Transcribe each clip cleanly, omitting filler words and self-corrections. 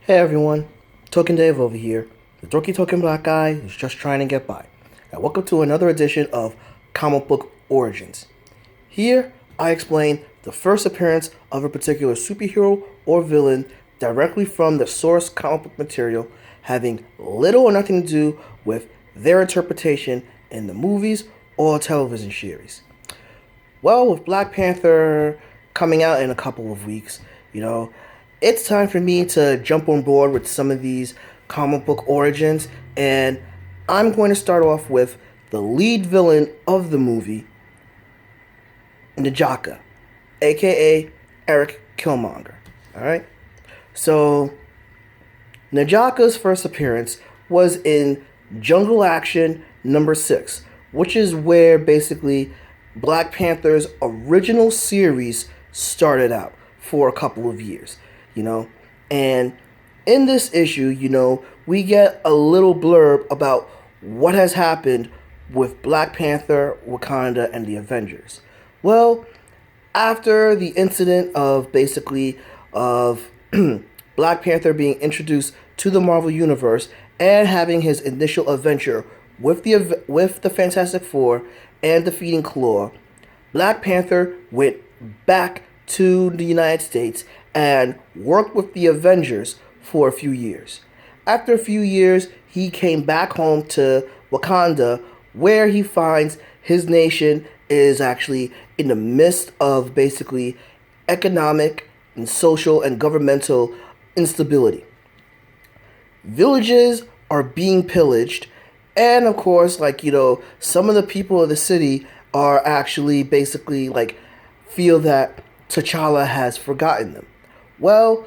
Hey everyone, Token Dave over here, the dorky token black guy who's just trying to get by. And welcome to another edition of Comic Book Origins. Here, I explain the first appearance of a particular superhero or villain directly from the source comic book material, having little or nothing to do with their interpretation in the movies or television series. Well, with Black Panther coming out in a couple of weeks, it's time for me to jump on board with some of these comic book origins, and I'm going to start off with the lead villain of the movie, N'Jaka, aka Erik Killmonger. Alright? So, N'Jaka's first appearance was in Jungle Action number 6, which is where basically Black Panther's original series started out for a couple of years, And in this issue, we get a little blurb about what has happened with Black Panther, Wakanda, and the Avengers. Well, after the incident of Black Panther being introduced to the Marvel Universe and having his initial adventure with the Fantastic Four and defeating Claw, Black Panther went back to the United States and worked with the Avengers for a few years. After a few years, he came back home to Wakanda, where he finds his nation is actually in the midst of basically economic and social and governmental instability. Villages are being pillaged, and of course, some of the people of the city are actually feel that T'Challa has forgotten them. Well,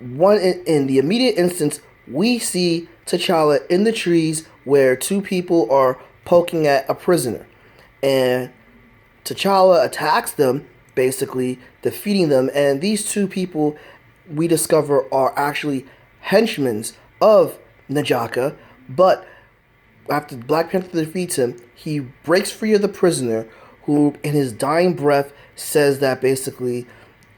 in the immediate instance, we see T'Challa in the trees where two people are poking at a prisoner, and T'Challa attacks them, basically defeating them. And these two people we discover are actually henchmen of N'Jaka, but after Black Panther defeats him, he breaks free of the prisoner, who in his dying breath says that basically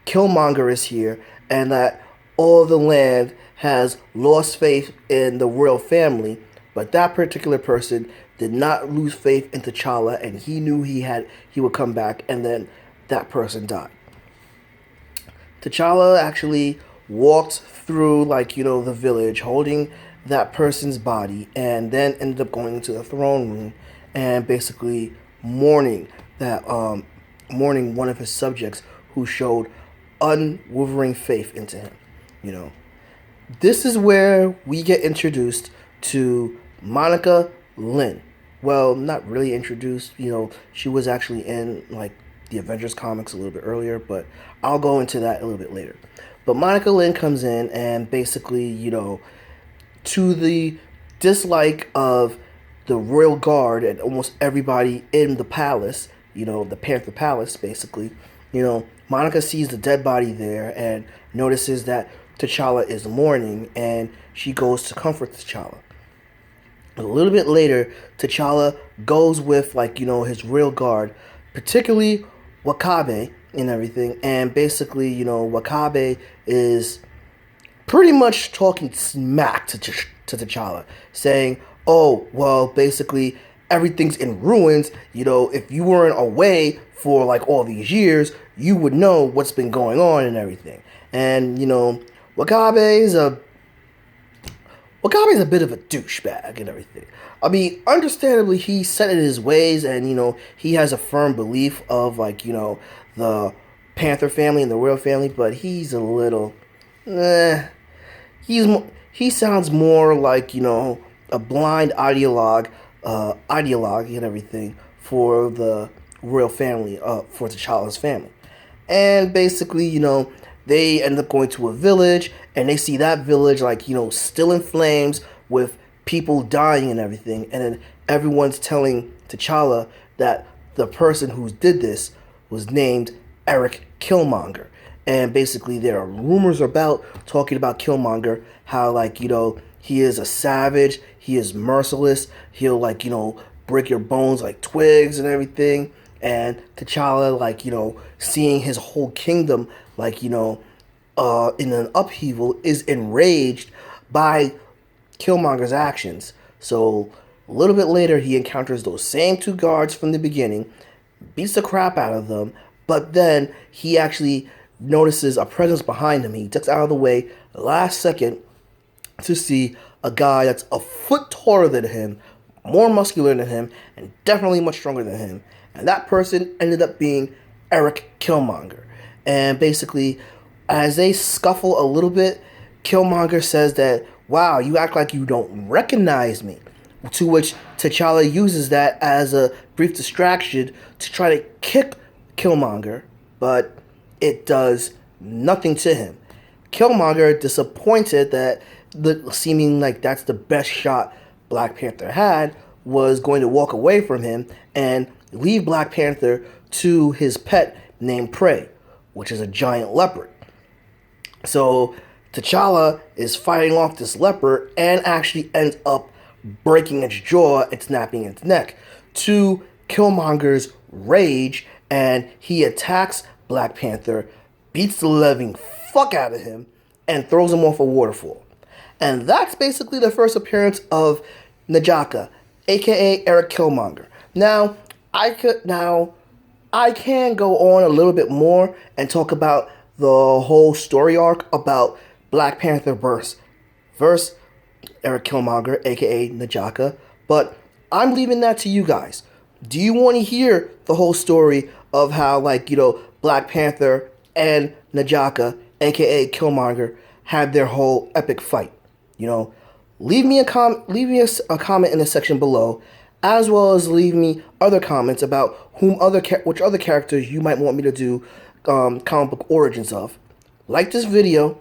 Killmonger is here and that all the land has lost faith in the royal family, but that particular person did not lose faith in T'Challa, and he knew he would come back, and then that person died. T'Challa actually walked through the village holding that person's body, and then ended up going to the throne room and basically mourning one of his subjects who showed unwavering faith into him. This is where we get introduced to Monica Lynn. Well, not really introduced. She was actually in the Avengers comics a little bit earlier, but I'll go into that a little bit later. But Monica Lynn comes in and basically, to the dislike of the Royal Guard and almost everybody in the palace, the Panther Palace, basically, Monica sees the dead body there and notices that T'Challa is mourning, and she goes to comfort T'Challa. A little bit later, T'Challa goes with his Royal Guard, particularly Wakabe and everything, and basically, Wakabe is pretty much talking smack to T'Challa, saying, oh, well, basically, everything's in ruins. If you weren't away for all these years, you would know what's been going on and everything. And, Wakabe's a bit of a douchebag and everything. I mean, understandably, he's set in his ways, and, he has a firm belief of, the Panther family and the royal family, but he's a little, he sounds more like, a blind ideologue and everything for the royal family, for T'Challa's family. And basically, they end up going to a village, and they see that village, still in flames with people dying and everything. And then everyone's telling T'Challa that the person who did this was named Erik Killmonger. And basically, there are rumors talking about Killmonger, how, he is a savage, he is merciless, he'll, break your bones like twigs and everything. And T'Challa, seeing his whole kingdom, in an upheaval, is enraged by Killmonger's actions. So a little bit later, he encounters those same two guards from the beginning, beats the crap out of them, but then he actually notices a presence behind him. He ducks out of the way last second to see a guy that's a foot taller than him, more muscular than him, and definitely much stronger than him. And that person ended up being Erik Killmonger. And basically, as they scuffle a little bit, Killmonger says that, wow, you act like you don't recognize me. To which T'Challa uses that as a brief distraction to try to kick Killmonger, but it does nothing to him. Killmonger, disappointed that seeming like that's the best shot Black Panther had, was going to walk away from him and leave Black Panther to his pet named Prey, which is a giant leopard. So T'Challa is fighting off this leopard and actually ends up breaking its jaw and snapping its neck, to Killmonger's rage, and he attacks Black Panther, beats the living fuck out of him, and throws him off a waterfall. And that's basically the first appearance of N'Jaka, aka Erik Killmonger. Now, I can go on a little bit more and talk about the whole story arc about Black Panther versus Erik Killmonger, aka N'Jaka, but I'm leaving that to you guys. Do you want to hear the whole story of how, Black Panther and N'Jaka, aka Killmonger, had their whole epic fight? Leave me a comment in the section below, as well as leave me other comments about which other characters you might want me to do comic book origins of. Like this video,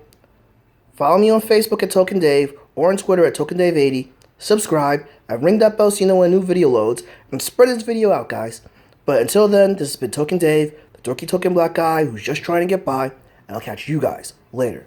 follow me on Facebook at Token Dave, or on Twitter at TokenDave80. Subscribe and ring that bell so you know when a new video loads, and spread this video out, guys. But until then, this has been Token Dave, the dorky token black guy who's just trying to get by, and I'll catch you guys later.